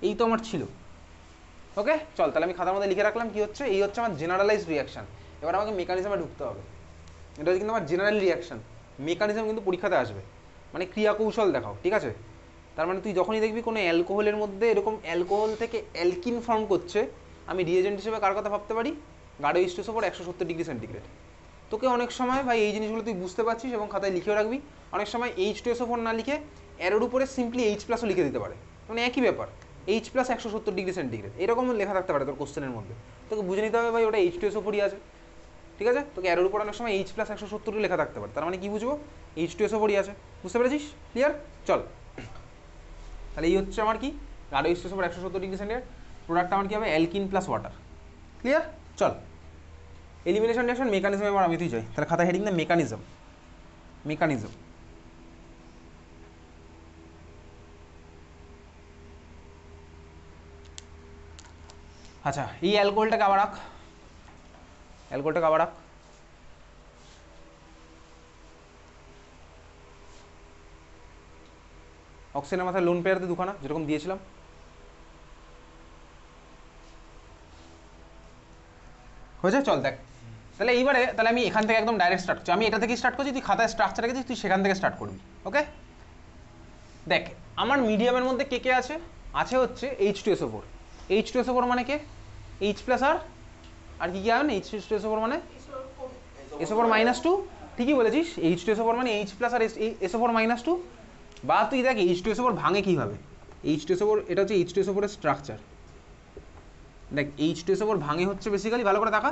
এই তো আমার ছিল। ওকে চল, তাহলে আমি খাতার মধ্যে লিখে রাখলাম কি হচ্ছে, এই হচ্ছে আমার জেনারেলাইজড রিয়াকশন। এবার আমাকে মেকানিজমে ঢুকতে হবে। এটা হচ্ছে কিন্তু আমার জেনারেল রিয়াকশন, মেকানিজম কিন্তু পরীক্ষাতে আসবে, মানে ক্রিয়া কৌশল দেখাও, ঠিক আছে। তার মানে তুই যখনই দেখবি কোনো অ্যালকোহলের মধ্যে এরকম অ্যালকোহল থেকে অ্যালকিন ফর্ম করছে, আমি রিয়েজেন্ট হিসেবে কার কথা ভাবতে পারি, গাঢ় H2SO4 170°C। তোকে অনেক সময় ভাই এই জিনিসগুলো তুই বুঝতে পারছিস এবং খাতায় লিখেও রাখবি। অনেক সময় H2SO4 না লিখে অ্যারোর উপরে সিম্পলি H+ লিখে দিতে পারে, মানে একই ব্যাপার, H+ 170°C এরকম লেখা থাকতে পারে তোর কোশ্চেনের মধ্যে। তোকে বুঝে নিতে হবে ভাই ওটা H2SO4 আছে, ঠিক আছে। তোকে অ্যারোর উপর অনেক সময় H+ 170 লেখা থাকতে পারে, তার মানে কি বুঝবো, H2SO4 আছে। বুঝতে পেরেছিস? ক্লিয়ার? চল, তাহলে এই হচ্ছে আমার কি, গাঢ় H2SO4 170°C, প্রোডাক্ট আমার কি হবে, অ্যালকিন প্লাস ওয়াটার। ক্লিয়ার? চল, এলিমিনেশন রিঅ্যাকশন মেকানিজম এবার আমি তুই যাই, তাহলে খাতা হেডিং দে মেকানিজম। মেকানিজম আচ্ছা, এই অ্যালকোহলটাকে আবার রাখ, অ্যালকোহলটাকে আবার রাখ। অক্সিজেনের মাথায় লোন পেয়ার দিয়ে দুখানা যেরকম দিয়েছিলাম। হয়েছে? চল দেখ, তাহলে এইবারে তাহলে আমি এখান থেকে একদম ডাইরেক্ট স্টার্ট করছি। আমি এটা থেকে স্টার্ট করছি, তুই খাতায় স্ট্রাকচার রেখেছিস, তুই সেখান থেকে স্টার্ট করবি। ওকে, দেখ আমার মিডিয়ামের মধ্যে কে কে আছে, আছে হচ্ছে H2SO4। H2SO4 মানে কে, H+ আর কি কি হবে না, H2SO4 মানে SO4-2। ঠিকই বলেছিস, H2SO4 মানে H+ আর SO4-2। বা তুই দেখ H2SO4 ভাঙে কীভাবে, H2SO4 এটা হচ্ছে H2SO4 এর স্ট্রাকচার। দেখ H2SO4 ভাঙে হচ্ছে বেসিক্যালি, ভালো করে দেখা,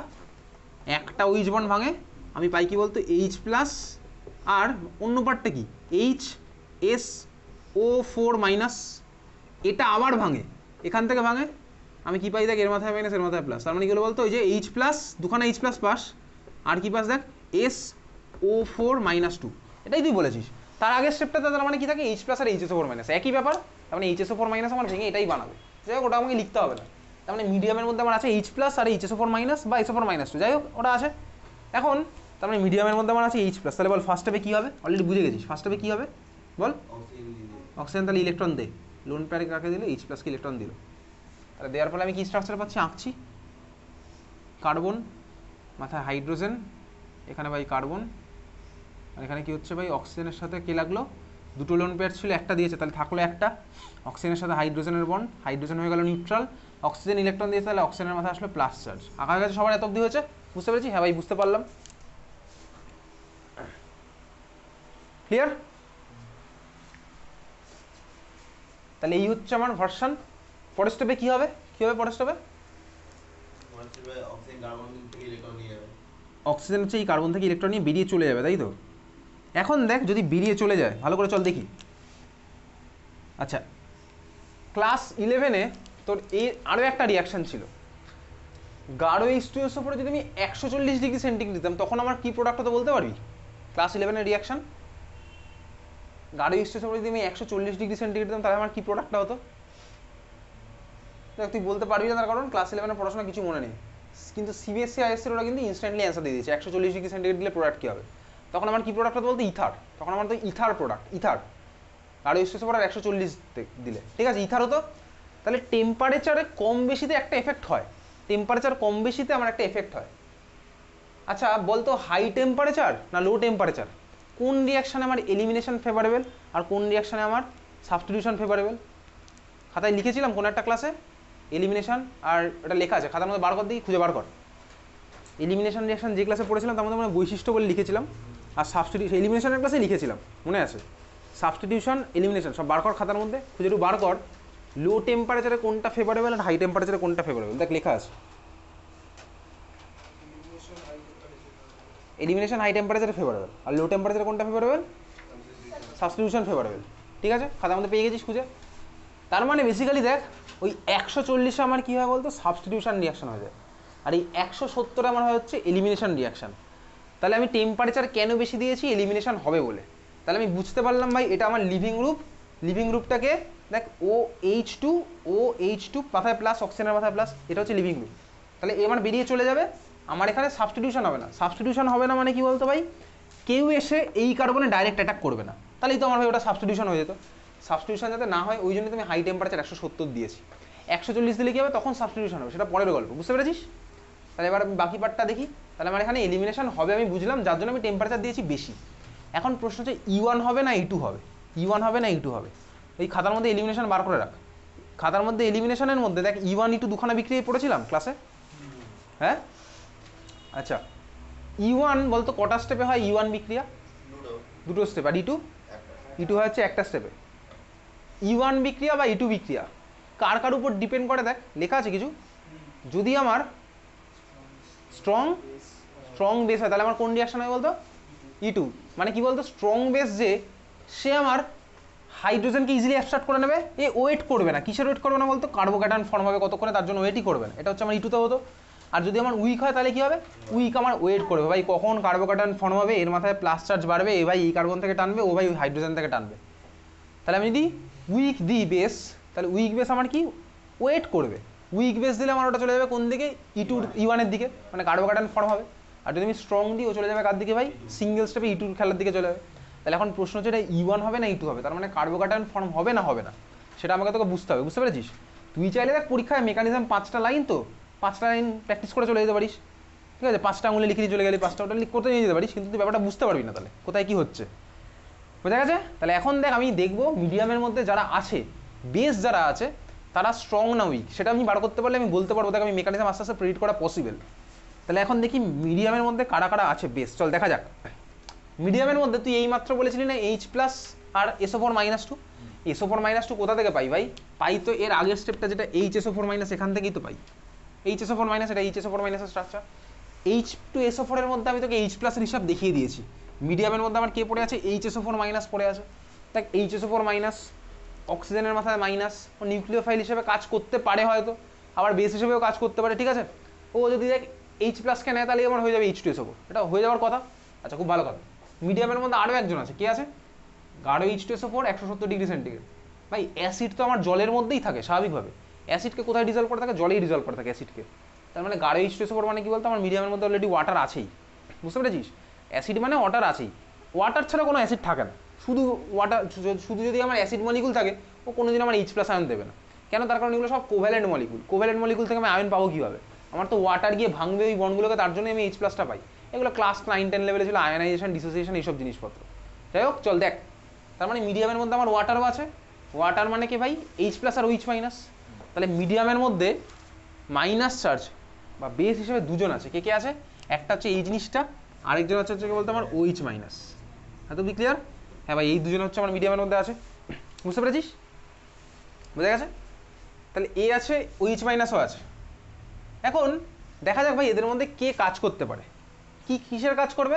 একটা OH বন্ড ভাঙে, আমি পাই কি বলতো H+ আর অন্য পার্টটা কি HSO4-। এটা আবার ভাঙে, এখান থেকে ভাঙে, আমি কি পাই দেখ, এর মাথায় মাইনাস এর মাথায় প্লাস, তার মানে কি হলো বলতো, ওই যে H+, দুখানা H+ পাস, আর কি পাস দেখ SO4-2। এটাই তুই বলেছিস। তার আগের স্টেপটাতে তার মানে কি থাকে, H+ আর HSO4-, একই ব্যাপার, তার মানে HSO4- আমার ভেঙে এটাই বানাবে। যাই হোক, ওটা আমাকে লিখতে হবে না। তার মানে মিডিয়ামের মধ্যে আমার আছে H+ আর HSO4- বা SO4-2, যাই হোক ওটা আছে। এখন তার মানে মিডিয়ামের মধ্যে আমার আছে H+, তাহলে বল ফার্স্ট স্টেপে কী হবে, অলরেডি বুঝে গেছিস, ফার্স্ট স্টেপে কী হবে বল, অক্সিজেন, তাহলে ইলেকট্রন দে, লোন পেয়ারে কাকে দিল, H+ কে ইলেকট্রন দিল। তাহলে দেওয়ার ফলে আমি কি স্ট্রাকচার পাচ্ছি, আঁকছি, কার্বন, মাথায় হাইড্রোজেন, এখানে ভাই কার্বন, আর এখানে কি হচ্ছে ভাই, অক্সিজেনের সাথে কে লাগলো, দুটো লোন পেয়ার ছিল, একটা দিয়েছে, তাহলে থাকলো একটা, অক্সিজেনের সাথে হাইড্রোজেনের বন্ড, হাইড্রোজেন হয়ে গেল নিউট্রাল, অক্সিজেন ইলেকট্রন দিয়েছে, তাহলে অক্সিজেনের মাথায় আসলো প্লাস চার্জ। আঁকা গেছে সবার, এত অবধি হয়েছে? বুঝতে পেরেছি? হ্যাঁ ভাই বুঝতে পারলাম। ক্লিয়ার? তাহলে এই হচ্ছে আমার ভার্সন। পরের স্টেপে কী হবে, কী হবে পরের স্টেপে, অক্সিজেন হচ্ছে এই কার্বন থেকে ইলেকট্রন নিয়ে বেরিয়ে চলে যাবে, তাই তো। এখন দেখ যদি বেরিয়ে চলে যায়, ভালো করে চল দেখি। আচ্ছা, ক্লাস 11-এ তোর এই আরও একটা রিয়াকশান ছিল, গাঢ় H2SO4 যদি আমি 140°C দিতাম, তখন আমার কি প্রোডাক্ট হতো বলতে পারবি? ক্লাস 11-এর রিয়াকশান, গাঢ় H2SO4 যদি আমি 140°C দিতাম, তাহলে আমার কি প্রোডাক্টটা হতো? দেখ তুই বলতে পারবি না, তার কারণ ক্লাস 11-এর পড়াশোনা কিছু মনে নেই, কিন্তু CBSE ISC ওরা কিন্তু ইনস্ট্যান্টলি অ্যান্সার দিয়ে দিয়েছে 140°C দিলে প্রোডাক্ট কী হবে। তখন আমার কি প্রোডাক্ট হতো বলতে, ইথার, তখন আমার তো ইথার প্রোডাক্ট, ইথার, গাঢ় H2SO4 আর 140 দিলে, ঠিক আছে, ইথার হতো। তাহলে টেম্পারেচারে কম বেশিতে একটা এফেক্ট হয়, টেম্পারেচার কম বেশিতে আমার একটা এফেক্ট হয়। আচ্ছা বলতো, হাই টেম্পারেচার না লো টেম্পারেচার, কোন রিয়াকশানে আমার এলিমিনেশন ফেভারেবল আর কোন রিয়াকশানে আমার সাবস্টিটিউশন ফেভারেবল? খাতায় লিখেছিলাম কোনো একটা ক্লাসে এলিমিনেশন, আর এটা লেখা আছে খাতার মধ্যে, বার কর দিই, খুঁজে বার কর। এলিমিনেশন রিয়াকশন যে ক্লাসে পড়েছিলাম তার মধ্যে মানে বৈশিষ্ট্য বলে লিখেছিলাম, আর সাবস্টিটিউশন এলিমিনেশনের ক্লাসে লিখেছিলাম, মনে আছে, সাবস্টিটিউশন এলিমিনেশন সব বার কর খাতার মধ্যে, খুঁজে একটু বার কর লো টেম্পারেচারে কোনটা ফেভারেবল আর হাই টেম্পারেচারে কোনটা ফেভারেবল, দেখ লেখা আছে। এলিমিনেশন হাই টেম্পারেচারে ফেভারেবল, আর লো টেম্পারেচারে কোনটা ফেভারেবল, সাবস্টিটিউশন ফেভারেবল, ঠিক আছে, খাতার মধ্যে পেয়ে গেছিস খুঁজে। তার মানে বেসিক্যালি দেখ ওই 140-এ আমার কী হয় বলতো, সাবস্টিটিউশন রিয়াকশন হয়ে যায়, আর এই 170-এ আমার হয় হচ্ছে এলিমিনেশন রিয়াকশান। তাহলে আমি টেম্পারেচার কেন বেশি দিয়েছি, এলিমিনেশন হবে বলে। তাহলে আমি বুঝতে পারলাম ভাই এটা আমার লিভিং গ্রুপ, লিভিং গ্রুপটাকে দেখ OH2 মাথায় প্লাস, অক্সিজেনের মাথায় প্লাস, এটা হচ্ছে লিভিং গ্রুপ। তাহলে এ আমার বেরিয়ে চলে যাবে, আমার এখানে সাবস্টিটিউশন হবে না, সাবস্টিটিউশন হবে না মানে কি বলতো ভাই, কেউ এসে এই কার্বনে ডাইরেক্ট অ্যাটাক করবে না, তাহলেই তো আমার ভাই ওটা সাবস্টিটিউশন হয়ে যেত। সাবস্টিটিউশন যাতে না হয় ওই জন্য তুমি হাই টেম্পারেচার 170 দিয়েছি। 140 দিলে কি হবে, তখন সাবস্টিটিউশন হবে, সেটা পরের গল্প, বুঝতে পেরেছিস? তাহলে এবার আমি বাকি পার্টটা দেখি। তাহলে আমার এখানে এলিমিনেশন হবে আমি বুঝলাম, যার জন্য আমি টেম্পারেচার দিয়েছি বেশি। এখন প্রশ্ন হচ্ছে E1 হবে না E2 হবে, E1 হবে না E2 হবে। এই খাতার মধ্যে এলিমিনেশন বার করে রাখ। খাতার মধ্যে এলিমিনেশনের মধ্যে দেখ E1 E2 দুখানা বিক্রিয়া পড়েছিলাম ক্লাসে, হ্যাঁ? আচ্ছা, E1 বলতো কটা স্টেপে হয় E1 বিক্রিয়া? দুটো স্টেপ। আর E2 হয় হচ্ছে একটা স্টেপে। E1 বিক্রিয়া বা E2 বিক্রিয়া কার কার উপর ডিপেন্ড করে দেখ, লেখা আছে কিছু। যদি আমার স্ট্রং বেস হয় তাহলে আমার কোন রিয়াকশন হয় বলতো? E2। মানে কি বলতো, স্ট্রং বেস যে সে আমার হাইড্রোজেনকে ইজিলি অ্যাবস্ট্রাক্ট করে নেবে, এ ওয়েট করবে না। কিসের ওয়েট করবে না বলতো? কার্বোক্যাটায়ন ফর্ম হবে কতক্ষণে, তার জন্য ওয়েটই করবে না। এটা হচ্ছে আমার E2তে হতো। আর যদি আমার উইক হয় তাহলে কি হবে? উইক আমার ওয়েট করবে, ভাই কখন কার্বোক্যাটায়ন ফর্ম হবে, এর মাথায় প্লাস চার্জ বাড়বে, এ ভাই এই কার্বন থেকে টানবে, ও ভাই ওই হাইড্রোজেন থেকে টানবে। তাহলে আমি যদি উইক দিই বেস, তাহলে উইক বেস আমার কি ওয়েট করবে। উইক বেস দিলে আমার ওটা চলে যাবে কোন দিকে? E1 এর দিকে, মানে কার্বোক্যাটায়ন ফর্ম হবে। আর যদি আমি স্ট্রং দিই ও চলে যাবে কার দিকে ভাই? সিঙ্গেল স্টেপে E2 খেলার দিকে চলে যাবে। তাহলে এখন প্রশ্ন হচ্ছে এটা E1 হবে না E2 হবে, তার মানে কার্বোক্যাটায়ন ফর্ম হবে না হবে না, সেটা আমাকে তোকে বুঝতে হবে, বুঝতে পেরেছিস? তুই চাইলে দেখ পরীক্ষায় মেকানিজম 5টা লাইন, তো 5টা লাইন প্র্যাকটিস করে চলে যেতে পারিস, ঠিক আছে? 5টা আঙুলে লিখে দিয়ে চলে গেলি, 5টা ওটা করতে নিয়ে যেতে পারিস, কিন্তু তুই ব্যাপারটা বুঝতে পারবি না তাহলে কোথায় কি হচ্ছে, বোঝা গেছে? তাহলে এখন দেখ আমি দেখবো মিডিয়ামের মধ্যে যারা আছে, বেস যারা আছে তারা স্ট্রং না উইক, সেটা আমি বার করতে পারলে আমি বলতে পারবো, দেখ আমি মেকানিজম আস্তে আস্তে প্রেডিক্ট করা পসিবল। তাহলে এখন দেখি মিডিয়ামের মধ্যে কারা কারা আছে বেস, চল দেখা যাক। মিডিয়ামের মধ্যে তুই এইমাত্র বলেছিলি না H+ আর SO4-2। SO4-2 কোথা থেকে পাই ভাই? পাই তো এর আগের স্টেপটা যেটা HSO4- এখান থেকেই তো পাই। HSO4-, এটা HSO4- এর স্ট্রাকচার। H2SO4 এর মধ্যে আমি তোকে H+ এর হিসাব দেখিয়ে দিয়েছি। মিডিয়ামের মধ্যে আমার কে পড়ে আছে? HSO4- পড়ে আছে। দেখ HSO4- অক্সিজেনের মাথায় মাইনাস, ও নিউক্লিওফাইল হিসেবে কাজ করতে পারে হয়তো, আবার বেস হিসেবেও কাজ করতে পারে, ঠিক আছে? ও যদি দেখ H+ কে নেয় তাহলে আমার হয়ে যাবে H2SO4, এটা হয়ে যাওয়ার কথা। আচ্ছা, খুব ভালো কথা। মিডিয়ামের মধ্যে আরও একজন আছে, কে আছে? গাঢ় H2SO4, 170 ডিগ্রি সেন্টিগ্রেড। ভাই অ্যাসিড তো আমার জলের মধ্যেই থাকে স্বাভাবিকভাবে, অ্যাসিডকে কোথায় ডিজলভ করে থাকে? জলেই ডিজলভ করে থাকে অ্যাসিডকে। তার মানে গাঢ় H2SO4 মানে কি বলতো, আমার মিডিয়ামের মধ্যে অলরেডি ওয়াটার আছেই, বুঝতে পেরেছিস? অ্যাসিড মানে ওয়াটার আছেই, ওয়াটার ছাড়া কোনো অ্যাসিড থাকে না। শুধু ওয়াটার, শুধু যদি আমার অ্যাসিড মলিকুল থাকে ও কোনোদিন আমার H+ আয়ন দেবে না। কেন? তার কারণ এগুলো সব কোভ্যালেন্ট মলিকুল। কোভ্যালেন্ট মলিকুল থেকে আমি আয়ন পাবো কীভাবে? আমার তো ওয়াটার গিয়ে ভাঙবে ওই বন্ডগুলোকে, তার জন্য আমি H+টা পাই। এগুলো ক্লাস 9-10 লেভেলে ছিল, আয়নাইজেশন, ডিসোসিয়েশন, এইসব জিনিসপত্র। যাই হোক, চল দেখ। তার মানে মিডিয়ামের মধ্যে আমার ওয়াটারও আছে। ওয়াটার মানে কি ভাই? H+ আর OH-। তাহলে মিডিয়ামের মধ্যে মাইনাস চার্জ বা বেস হিসেবে দুজন আছে। কে কে আছে? একটা হচ্ছে এই জিনিসটা, আরেকজন হচ্ছে কি বলতো আমার OH-। হ্যাঁ, তো ক্লিয়ার? হ্যাঁ ভাই, এই দুজন হচ্ছে আমার মিডিয়ামের মধ্যে আছে, বুঝতে পেরেছিস? বোঝা গেছে? তাহলে এ আছে, OH- আছে। এখন দেখা যাক ভাই এদের মধ্যে কে কাজ করতে পারে, কি কিসের কাজ করবে,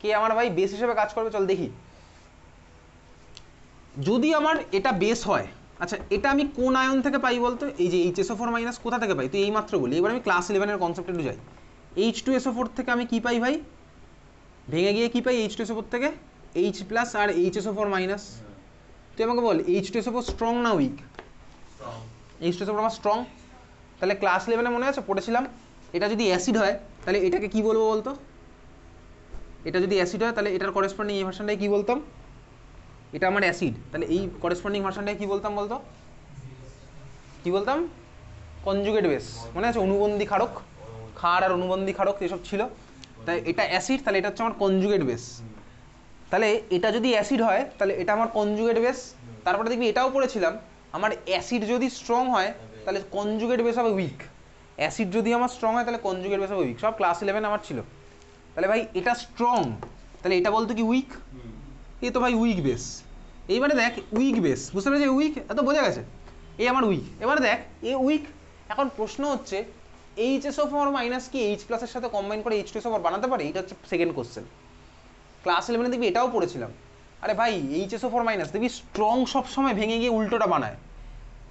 কে আমার ভাই বেস হিসেবে কাজ করবে, চল দেখি। যদি আমার এটা বেস হয়, আচ্ছা এটা আমি কোন আয়ন থেকে পাই বলতো? এই যে HSO4- কোথা থেকে পাই তুই এই মাত্র বলি। এবার আমি ক্লাস 11 এর কনসেপ্টে একটু যাই। H2SO4 থেকে আমি কি পাই ভাই? ভেঙে গিয়ে কি পাই H2SO4 থেকে? H+ আর HSO4-। তুই আমাকে বল H2SO4 স্ট্রং না উইক? H2SO4 আমার স্ট্রং। তাহলে ক্লাস 11-এ মনে আছে পড়েছিলাম, এটা যদি অ্যাসিড হয় তাহলে এটাকে কি বলবো বলতো? এটা যদি অ্যাসিড হয় তাহলে এটার করেসপন্ডিং এই ভার্সনটাকে কি বলতাম? এটা আমার অ্যাসিড, তাহলে এই করেসপন্ডিং ভার্সনটাকে কি বলতাম বলতো? কি বলতাম? Conjugate base. মনে আছে অনুবন্ধী ক্ষারক, ক্ষার আর অনুবন্ধী ক্ষারক এসব ছিল। তাই এটা অ্যাসিড, তাহলে এটা হচ্ছে আমার কনজুগেট বেস। তাহলে এটা যদি অ্যাসিড হয় তাহলে এটা আমার কনজুগেট বেস। তারপরে দেখবি এটাও পড়েছিলাম, আমার অ্যাসিড যদি স্ট্রং হয় তাহলে কনজুগেট বেস হবে উইক। অ্যাসিড যদি আমার স্ট্রং হয় তাহলে কনজুগেট বেস হবে উইক, সব ক্লাস 11 আমার ছিল। তাহলে ভাই এটা স্ট্রং, তাহলে এটা বলতো কি উইক? এ তো ভাই উইক বেস। এইবারে দেখ উইক বেস, বুঝতে পেরেছি? উইক, এত বোঝা গেছে? এ আমার উইক। এবারে দেখ এ উইক। এখন প্রশ্ন হচ্ছে HSO4- কি H+ এর সাথে কম্বাইন করে H2SO4 বানাতে পারে? এটা হচ্ছে সেকেন্ড কোশ্চেন। ক্লাস 11-এ দেখবি এটাও পড়েছিলাম। আরে ভাই HSO4- দেখবি স্ট্রং সবসময় ভেঙে গিয়ে উল্টোটা বানায়,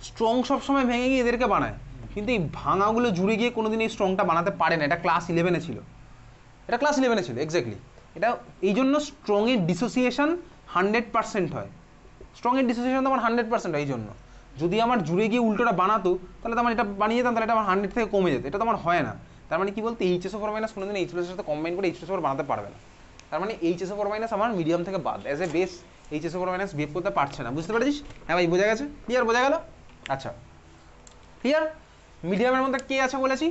স্ট্রং সবসময় ভেঙে গিয়ে এদেরকে বানায়, কিন্তু এই ভাঙাগুলো জুড়ে গিয়ে কোনোদিন এই স্ট্রংটা বানাতে পারে না। এটা ক্লাস 11-এ ছিল, এটা ক্লাস 11-এ ছিল এক্স্যাক্টলি। এটা এই জন্য স্ট্রংয়ের ডিসোসিয়েশন 100% হয়। স্ট্রংয়ের ডিসোসিয়েশন তো আমার 100% হয়। এই জন্য যদি আমার জুড়ে গিয়ে উল্টোটা বানাতো তাহলে তো আমার এটা বানিয়ে যেতাম, তাহলে এটা আমার 100 থেকে কমে যেত। এটা তো আমার হয় না। তার মানে কি বলতে HSO4- কোনোদিন H+ এর সাথে কম্বাইন করে H2SO4 বানাতে পারবে না। তার মানে HSO4- আমার মিডিয়াম থেকে বাদ, অ্যাজ এ বেস এইচএসও4 মাইনাস বিহেভ করতে পারছে না, বুঝতে পেরেছিস? হ্যাঁ ভাই বোঝা গেছে, ক্লিয়ার, বোঝা গেল? আচ্ছা ক্লিয়ার। মিডিয়ামের মধ্যে কে আছে বলেছি?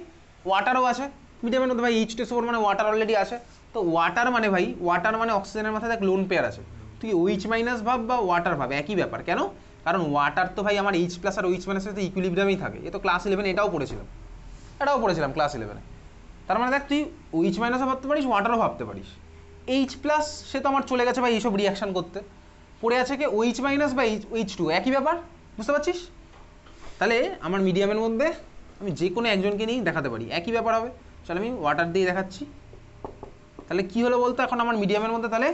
ওয়াটারও আছে। মিডিয়ামের মধ্যে ভাই H2SO4 মানে ওয়াটার অলরেডি আছে। তো ওয়াটার মানে ভাই, ওয়াটার মানে অক্সিজেনের মাথায় দেখ লোন পেয়ার আছে, তুই OH মাইনাস ভাব বা ওয়াটার ভাব, একই ব্যাপার। কেন? কারণ ওয়াটার তো ভাই আমার H প্লাস আর OH মাইনাসের সাথে ইকুইলিব্রিয়ামেই থাকে। এ তো ক্লাস 11 এটাও পড়েছিলাম ক্লাস 11। তার মানে দেখ তুই OH মাইনাসও ভাবতে পারিস, ওয়াটারও ভাবতে পারিস। H প্লাস সে তো আমার চলে গেছে ভাই এইসব রিয়াকশন করতে, পড়ে আছে কি OH মাইনাস বা H2, একই ব্যাপার, বুঝতে পারছিস? তাহলে আমার মিডিয়ামের মধ্যে আমি যে কোনো একজনকে নিয়েই দেখাতে পারি, একই ব্যাপার হবে। চল আমি ওয়াটার দিয়ে দেখাচ্ছি। তাহলে কি হলো বলতো, এখন আমার মিডিয়ামের মধ্যে তাহলে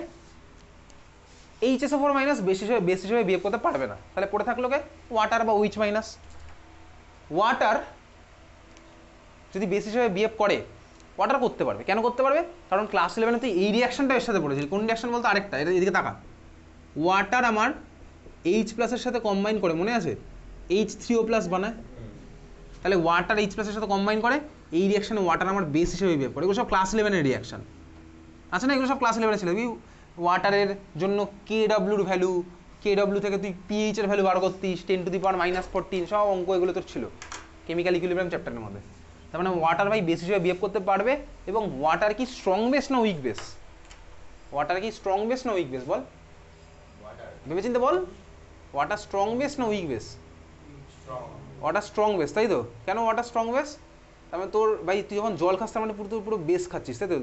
HSO4 মাইনাস বেস হিসেবে বিহেভ করতে পারবে না। তাহলে পড়ে থাকলো কে? ওয়াটার বা OH মাইনাস। ওয়াটার যদি বেস হিসেবে বিহেভ করে, ওয়াটার করতে পারবে। কেন করতে পারবে? কারণ ক্লাস 11 তুই এই রিয়াকশনটা এর সাথে পড়েছিলি। কোন রিয়াকশন বলতো? আরেকটা, এটা এদিকে তাকা। ওয়াটার আমার H প্লাসের সাথে কম্বাইন করে, মনে আছে, H3O প্লাস বানায়। তাহলে ওয়াটার H প্লাসের সাথে কম্বাইন করে, এই রিয়াকশনে ওয়াটার আমার বেস হিসেবে বিহেভ করে। এগুলো সব ক্লাস 11 রিয়াকশন আছে না, এগুলো সব ক্লাস 11 ছিল। ওয়াটারের জন্য KW ভ্যালু, KW থেকে তুই pH এর ভ্যালু বার করতিস, 10⁻⁻14, সব অঙ্ক এগুলো তোর ছিল কেমিক্যাল ইকুইলিব্রিয়াম চ্যাপ্টারের মধ্যে। তার মানে ওয়াটার ভাই বেস হিসেবে বিহেভ করতে পারবে। এবং ওয়াটার কি স্ট্রং বেস না উইক বেস? ওয়াটার কি স্ট্রং বেস না উইক বেস বল, ভেবে চিন্তে বল। ওয়াটার স্ট্রং বেস না week base? Water strong base, তাই তো? কেন ওয়াটার স্ট্রং বেস? তার মানে তোর ভাই তুই যখন জল খাস তার মানে পুরো বেস খাচ্ছিস, তাই তো?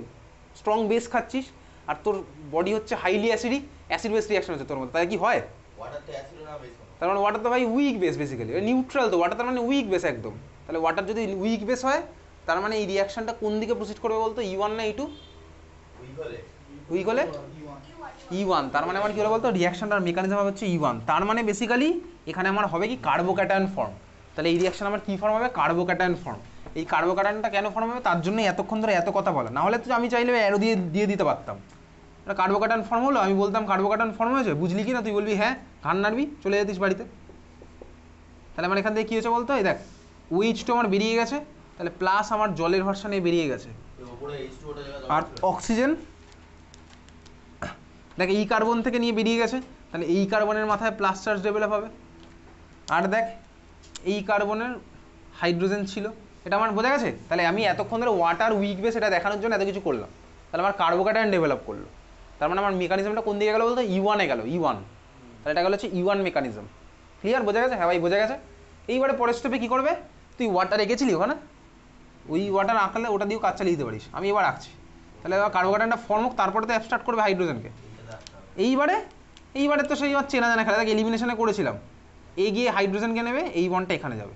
স্ট্রং বেস খাচ্ছিস, আর তোর বডি হচ্ছে highly acidic, acid base reaction হচ্ছে তোর মধ্যে, তাই কি হয়? তার মানে ওয়াটার তো ভাই উইক বেস, বেসিক্যালি নিউট্রাল। তো ওয়াটার তার মানে উইক বেস একদম। তাহলে ওয়াটার যদি উইক বেস হয়, তার মানে এই রিয়াকশনটা কোন দিকে প্রসিড করবে বলতো? E1 না E2? উইক হলে E1। তার মানে আমার কি হলো বলতো, রিয়াকশনটার মেকানিজম হচ্ছে E1। তার মানে বেসিক্যালি এখানে আমার হবে কি, কার্বোক্যাটায়ন ফর্ম। তাহলে এই রিয়াকশন আমার কি ফর্ম হবে? Carbocation form. এই কার্বোক্যাটায়নটা কেন ফর্ম হবে? তার জন্য এতক্ষণ ধরে এত কথা বলা, না হলে তো আমি চাইলে অ্যারো দিয়ে দিতে পারতাম। এটা কার্বোক্যাটায়ন ফর্ম হলো, আমি বলতাম কার্বোক্যাটায়ন ফর্ম হয়েছে, বুঝলি কি না? তুই বলবি হ্যাঁ, ঘান নাড়বি, চলে যেতিস বাড়িতে। তাহলে আমার এখান থেকে কী হয়েছে বলতো, এই দেখ OH2 আমার বেরিয়ে গেছে, তাহলে প্লাস আমার জলের ভার্সানে বেরিয়ে গেছে, আর অক্সিজেন দেখ এই কার্বন থেকে নিয়ে বেরিয়ে গেছে, তাহলে এই কার্বনের মাথায় প্লাস চার্জ ডেভেলপ হবে। আর দেখ এই কার্বনের হাইড্রোজেন ছিল, এটা আমার বোঝা গেছে। তাহলে আমি এতক্ষণ ধরে ওয়াটার উইক বেস এটা দেখানোর জন্য এত কিছু করলাম, তাহলে আমার কার্বোক্যাটায়ন ডেভেলপ করলো। তার মানে আমার মেকানিজমটা কোন দিকে গেল বলতো? E1 এ গেল, E1। তাহলে এটা গেল হচ্ছে E1 মেকানিজম। ক্লিয়ার, বোঝা গেছে? হ্যাঁ ভাই বোঝা গেছে। এইবারে পরের স্টেপে কী করবে, তুই ওয়াটার এঁকেছিলি ওখানে, ওই ওয়াটার আঁকলে ওটা দিয়েও কাজ চালিয়ে দিতে পারিস। আমি এবার আঁকছি, তাহলে এবার কার্বোক্যাটায়নটা ফর্ম হোক, তারপরে তো অ্যাবস্ট্রাক্ট করবে হাইড্রোজেনকে। এইবারে তো সেই চেনা জানা খেলা, দেখ এলিমিনেশনে করেছিলাম, এ গিয়ে হাইড্রোজেনকে নেবে, এই বনটা এখানে যাবে।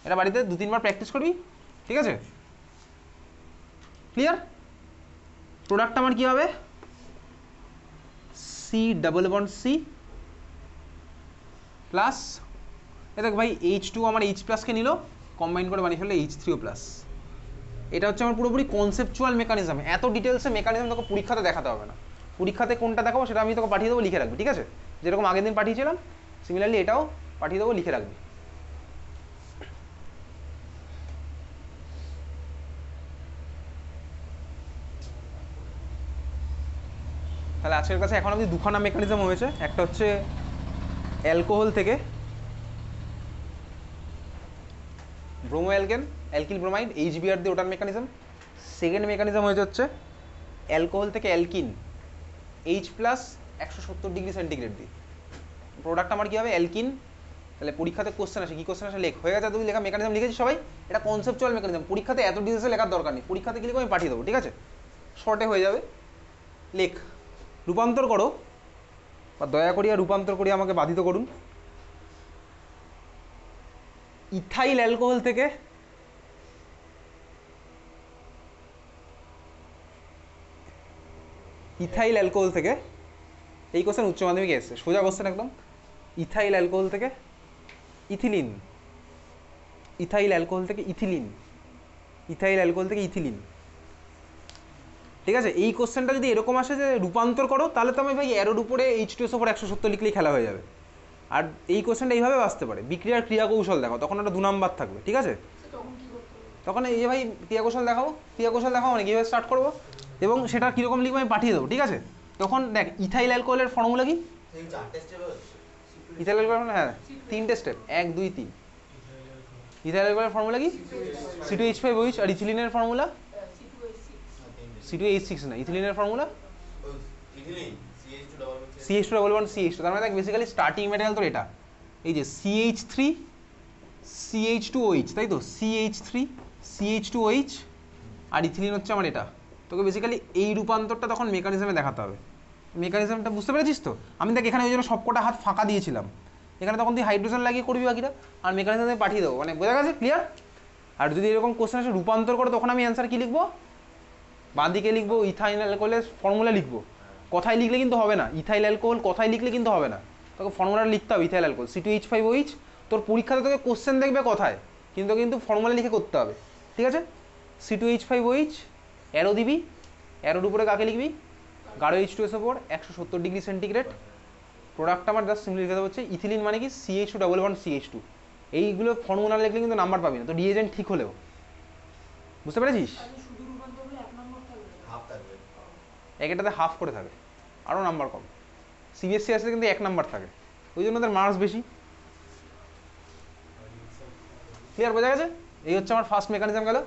এটা বাড়িতে 2-3 বার প্র্যাকটিস করবি, ঠিক আছে? ক্লিয়ার? প্রোডাক্ট আমার কি হবে? C⋯C প্লাস, এ দেখ ভাই H2 আমার H প্লাসকে নিল, কম্বাইন করে বানিয়ে ফেললো H3O প্লাস। এটা হচ্ছে আমার পুরোপুরি কনসেপচুয়াল মেকানিজম। এত ডিটেলসে মেকানিজম তোকে পরীক্ষাতে দেখাতে হবে না। পরীক্ষাতে কোনটা দেখাবো সেটা আমি তোকে পাঠিয়ে দেবো, লিখে রাখবি, ঠিক আছে? যেরকম আগের দিন পাঠিয়েছিলাম সিমিলারলি এটাও পাঠিয়ে দেবো, লিখে রাখবি। তাহলে আজকের কাছে এখন অবধি দুখানা মেকানিজম হয়েছে। একটা হচ্ছে অ্যালকোহল থেকে bromo alkane, alkyl bromide, HBr দিয়ে ওটার মেকানিজম। সেকেন্ড মেকানিজম হচ্ছে অ্যালকোহল থেকে alkyne, H plus 170 degree centigrade দিয়ে। প্রোডাক্ট আমার কী হবে? অ্যালকিন। তাহলে পরীক্ষাতে কোশ্চেন আসে, কী কোশ্চেন আসে? লেখ। হয়ে গেছে তুমি লেখা, মেকানিজম লিখেছি সবাই। এটা কনসেপচুয়াল মেকানিজম, পরীক্ষাতে এত ডিটেলসে লেখার দরকার নেই। পরীক্ষাতে কি লিখবো আমি পাঠিয়ে দেবো, ঠিক আছে? শর্টে হয়ে যাবে। লেখ, রূপান্তর করো, বা দয়া করিয়া রূপান্তর করিয়া আমাকে বাধিত করুন। ইথাইল অ্যালকোহল থেকে এই কোশ্চেন উচ্চ মাধ্যমিকে এসছে, সোজা কোশ্চেন একদম। ইথাইল অ্যালকোহল থেকে ইথিলিন, ইথাইল অ্যালকোহল থেকে ইথিলিন, ইথাইল অ্যালকোহল থেকে ইথিলিন, ঠিক আছে? এই কোশ্চেনটা যদি এরকম আসে যে রূপান্তর করো, তাহলে তো আমি ভাই অ্যারোর উপরে H2SO4 170 লিখলেই খেলা হয়ে যাবে। আর এই কোশ্চেনটা এইভাবে আসতে পারে, বিক্রিয়ার ক্রিয়া কৌশল দেখো, তখন ওটা 2 নাম্বার থাকবে, ঠিক আছে? তখন এই যে ভাই ক্রিয়া কৌশল দেখাও মানে কীভাবে স্টার্ট করবো এবং সেটা কীরকম লিখবো আমি পাঠিয়ে দেবো, ঠিক আছে? তখন দেখ ইথাইল অ্যালকোহলের ফর্মুলা কি? ইথাইল অ্যালকোহল, হ্যাঁ 3টে স্টেপ, 1 2 3। ইথাইল অ্যালকোহলের ফর্মুলা কি? C2H5OH। আর ইথিলিনের ফর্মুলা C2H6 না, ইথিলিনের ফর্মুলা CH2 তার মানে দেখ বেসিক্যালি স্টার্টিং ম্যাটেরিয়াল তোর এটা, এই যে CH3 CH2OH, তাই তো CH3 CH2OH আর ইথিলিন হচ্ছে আমার এটা। তোকে বেসিক্যালি এই রূপান্তরটা তখন মেকানিজমে দেখাতে হবে। মেকানিজমটা বুঝতে পেরেছিস তো? আমি দেখ এখানে ওই জন্য সবকটা হাত ফাঁকা দিয়েছিলাম, এখানে তখন তুই হাইড্রোজেন লাগিয়ে করবি বাকিটা, আর মেকানিজমে পাঠিয়ে দেবো, মানে বোঝা গেছে? ক্লিয়ার? আর যদি এরকম কোশ্চেন আসে রূপান্তর করে, তখন আমি অ্যান্সার কি লিখবো? বাঁদিকে লিখবো ইথাইল অ্যালকোহলের ফর্মুলা লিখবো। কথায় লিখলে কিন্তু হবে না, ইথাইল অ্যালকোহল কথায় লিখলে কিন্তু হবে না, তোকে ফর্মুলাটা লিখতে হবে। ইথাইল অ্যালকোহল C2H5OH, তোর পরীক্ষাতে তোকে কোশ্চেন দেখবে কথায়, কিন্তু ফর্মুলা লিখে করতে হবে, ঠিক আছে? C2H5OH অ্যারো দিবি, অ্যারোর উপরে কাকে লিখবি? গাঢ় H2SO4 170 ডিগ্রি সেন্টিগ্রেড। প্রোডাক্ট আমার জাস্ট সিম্পলি লিখে দেওয়া হচ্ছে ইথিলিন মানে কি CH2 এইগুলো ফর্মুলা লিখলে কিন্তু নাম্বার পাবি না, তো রিএজেন্ট ঠিক হলেও। বুঝতে পেরেছিস? এটাতে হাফ করে থাকে, আরও নাম্বার কম। সিবিএসসি আসলে কিন্তু 1 নাম্বার থাকে, ওই জন্য তার মার্কস বেশি। ক্লিয়ার? বোঝা গেছে? এই হচ্ছে আমার ফার্স্ট মেকানিজম গেল।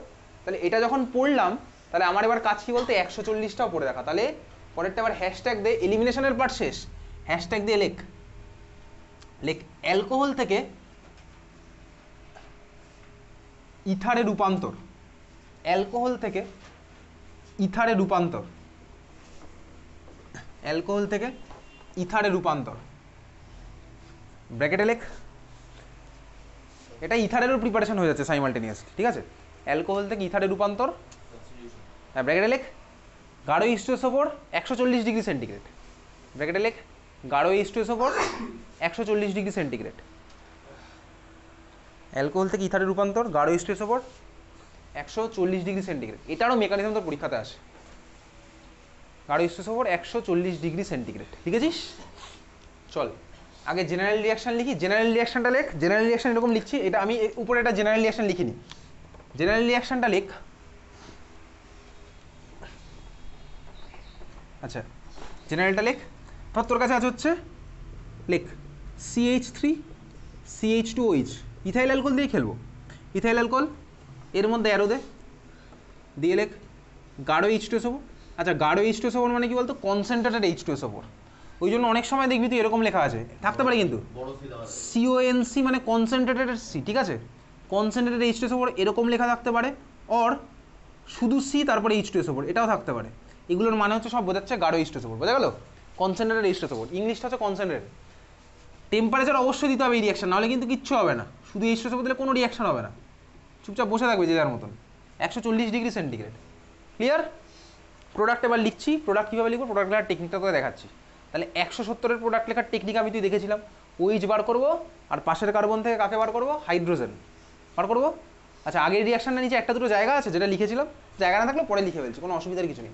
তাহলে এটা যখন পড়লাম, তাহলে আমার এবার কাজ কি বলতে 140টাও পড়ে দেখা। তাহলে পরেরটা আবার হ্যাশট্যাগ দে, এলিমিনেশনের পার্ট শেষ, হ্যাশট্যাগ দিয়ে লেখ অ্যালকোহল থেকে ইথারে রূপান্তর, অ্যালকোহল থেকে ইথারে রূপান্তর, অ্যালকোহল থেকে ইথারে রূপান্তর, ব্র্যাকেটে লেখ। এটা ইথারেরও প্রিপারেশন হয়ে যাচ্ছে সাইমালটেনিয়াসলি, ঠিক আছে? অ্যালকোহল থেকে ইথারে রূপান্তর, হ্যাঁ ব্র্যাকেটে লেখ। গাঢ় H2SO4 140 ডিগ্রি সেন্টিগ্রেড, ব্র্যাকেটে লেখ। গাঢ় H2SO4 140 ডিগ্রি সেন্টিগ্রেড। অ্যালকোহল থেকে ইথারে রূপান্তর, গাঢ় H2SO4 140 ডিগ্রি সেন্টিগ্রেড। এটারও মেকানিজম তোর পরীক্ষাতে আসে। গাঢ় H2SO4 140 ডিগ্রি সেন্টিগ্রেড, লিখেছিস? চল আগে জেনারেল রিয়াকশন লিখি। জেনারেল রিয়াকশনটা লেখ। জেনারেল রিয়াকশন এরকম লিখছি, এটা আমি উপরে একটা জেনারেল রিয়াকশন লিখিনি। জেনারেল রিয়াকশনটা লেখ। আচ্ছা জেনারেলটা লেখ। ধর তোর কাছে আছে হচ্ছে, লেখ CH3 CH2OH, ইথাইল অ্যালকোহল দিয়ে খেলবো। ইথাইল অ্যালকোহল, এর মধ্যে অ্যারো দে, দিয়ে লেখ গাঢ় H2SO4। আচ্ছা গাঢ় H2SO4 মানে কি বলতো? Concentrated H2SO4। ওই জন্য অনেক সময় দেখবি তুই এরকম লেখা আছে, থাকতে পারে কিন্তু CONC মানে কনসেন্ট্রেটেড C, ঠিক আছে? কনসেন্ট্রেটেড H2SO4 এরকম লেখা থাকতে পারে, অর শুধু C তারপরে H2SO4 এটাও থাকতে পারে। এগুলোর মানে হচ্ছে সব বোঝাচ্ছে গাঢ় H2SO4, বোঝা গেল? কনসেন্ট্রেটেড H2SO4, ইংলিশটা হচ্ছে কনসেন্ট্রেটেড। টেম্পারেচার অবশ্যই দিতে হবে এই রিয়াকশন, নাহলে কিন্তু কিচ্ছু হবে না। শুধু H2SO4 দিলে কোনো রিয়াকশন হবে না, চুপচাপ বসে থাকবে যে যার মতন। 140 ডিগ্রি সেন্টিগ্রেড, ক্লিয়ার? প্রোডাক্ট এবার লিখছি। প্রোডাক্ট কীভাবে লিখবো? প্রোডাক্ট লেখার টেকনিকটা তোকে দেখাচ্ছি। তাহলে 170-এর প্রোডাক্ট লেখার টেকনিক আমি তুই দেখেছিলাম। OH বার করবো, আর পাশের কার্বন থেকে কাকে বার করবো? হাইড্রোজেন বার করবো। আচ্ছা আগের রিয়াকশনটা নিচে একটা দুটো জায়গা আছে যেটা লিখেছিলাম, জায়গা না থাকলে পরে লিখে ফেলছি, কোনো অসুবিধার কিছু নেই।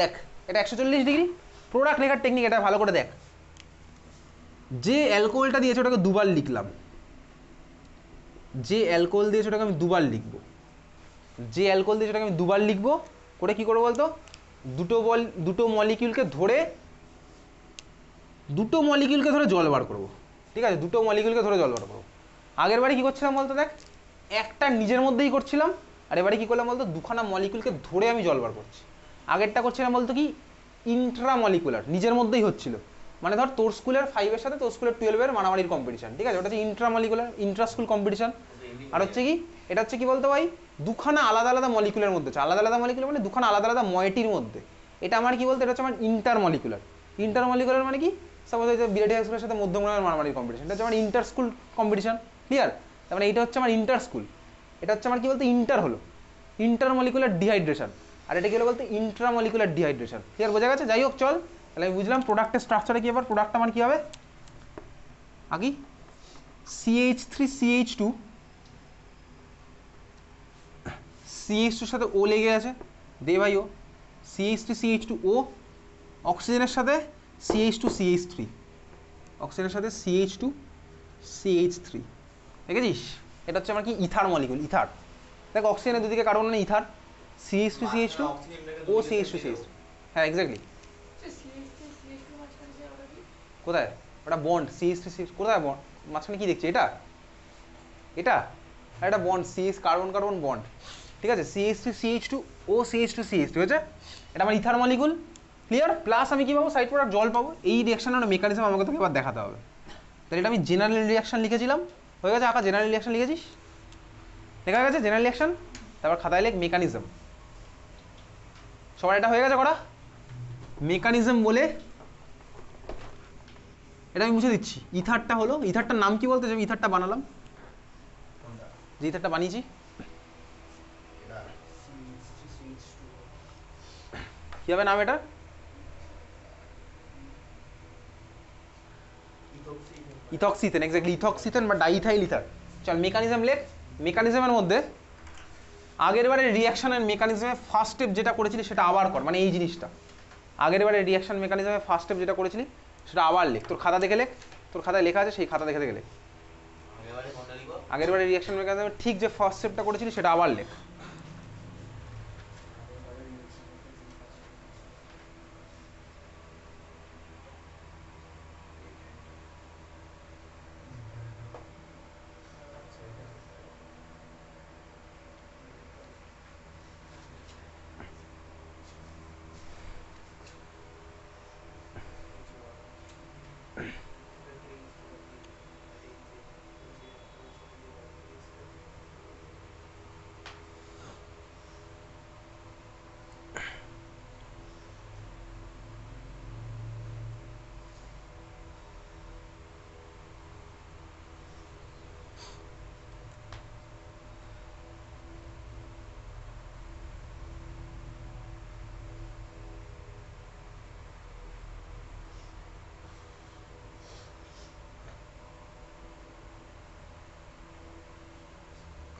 দেখ এটা 140 ডিগ্রি প্রোডাক্ট লেখার টেকনিক, এটা ভালো করে দেখ। যে অ্যালকোহলটা দিয়েছে ওটাকে দুবার লিখলাম, যে অ্যালকোহল দিয়েছে ওটাকে আমি দুবার লিখবো, যে অ্যালকোহল দিয়েছে ওটাকে আমি দুবার লিখবো। করে কি করবো বলতো? দুটো মলিকিউলকে ধরে জল বার করবো, ঠিক আছে? দুটো মলিকিউলকে ধরে জল বার করবো। আগের বারে কি করছিলাম বলতো? দেখ একটা নিজের মধ্যেই করছিলাম, আর এবারে কি করলাম বলতো? দুখানা মলিকিউলকে ধরে আমি জল বার করছি। আগেরটা করছিলাম বলতো কি ইন্ট্রামলিকুলার, নিজের মধ্যেই হচ্ছিল। মানে ধর তোর স্কুলের 5-এর সাথে তোর স্কুলের 12-এর মারামারির কম্পিটিশন, ঠিক আছে? ওটা হচ্ছে ইন্ট্রামলিকুলার, ইন্ট্রা স্কুল কম্পিটিশন। আর হচ্ছে কি, এটা হচ্ছে কি বলতো ভাই, দুখানা আলাদা আলাদা মলিকুলের মধ্যে, আলাদা আলাদা মলিকুলার মানে দুখানা আলাদা আলাদা ময়েটির মধ্যে। এটা আমার কি বলতো? এটা হচ্ছে আমার ইন্টারমলিকুলার। ইন্টারমলিকুলার মানে কি? সাপোজ হচ্ছে বিরাটি হাই স্কুলের সাথে মধ্যমগ্রামের মারামারির কম্পিটিশন, এটা হচ্ছে আমার ইন্টার স্কুল কম্পিটিশন, ক্লিয়ার? তার মানে এইটা হচ্ছে আমার ইন্টার স্কুল, এটা হচ্ছে আমার কি বলতো? ইন্টার হলো ইন্টারমলিকুলার ডিহাইড্রেশন, আর এটা কি হলো বলতে? Intramolecular dehydration. ক্লিয়ার? বোঝা গেছে? যাই হোক চল, তাহলে আমি বুঝলাম প্রোডাক্টের স্ট্রাকচারে কি। আবার প্রোডাক্ট আমার কি হবে? আগে CH3 CH2, CH2 সাথে O লেগে আছে, দে ভাই ও। CH3 CH2O, অক্সিজেনের সাথে CH2 CH3, অক্সিজেনের সাথে CH2 CH3, দেখেছিস? এটা হচ্ছে আমার কি ইথার মলিকুল, ইথার। দেখ অক্সিজেনের দুদিকে কার্বন মানে ইথার, CH2 CH2 ও CH2 CH3, হ্যাঁ এক্স্যাক্টলি। কোথায় ওটা বন্ড CH3 কোথায় বন্ড মাঝখানে কি দেখছি এটা এটা আর এটা bond CH carbon carbon bond ঠিক আছে CH3CH2 ও CH2CH2 হয়েছে এটা আমার ইথার মলিকুল ক্লিয়ার প্লাস আমি কি পাবো সাইড প্রোডাক্ট জল পাবো এই রিঅ্যাকশনের মেকানিজম আমাকে তোকে এবার দেখাতে হবে তাহলে এটা আমি জেনারেল রিঅ্যাকশন লিখেছিলাম হয়ে গেছে আঁকা জেনারেল রিঅ্যাকশন লিখেছিস লেখা গেছে জেনারেল রিঅ্যাকশন তারপর খাতায় লেখ মেকানিজম সবার এটা হয়ে গেছে করা মেকানিজম বলে এটা আমি মুছে দিচ্ছি ইথারটা হলো ইথারটার নাম কি বলতে আমি ইথারটা বানালাম যে ইথারটা বানিয়েছি কি হবে নাম এটা ইথক্সিথেন এক্স্যাক্টলি ইথক্সিথেন বা ডাইইথাইল ইথার চল মেকানিজম লেখ মেকানিজমের মধ্যে আগের বারে রিঅ্যাকশনের মেকানিজমে ফার্স্ট স্টেপ যেটা করেছিলি সেটা আবার কর মানে এই জিনিসটা আগের বারে রিঅ্যাকশন মেকানিজমে ফার্স্ট স্টেপ যেটা করেছিলি সেটা আবার লেখ তোর খাতা দেখে লেখ তোর খাতায় লেখা আছে সেই খাতা দেখে দেখে লেখ আগের বারে রিঅ্যাকশন মেকানিজমে ঠিক যে ফার্স্ট স্টেপটা করেছিলি সেটা আবার লেখ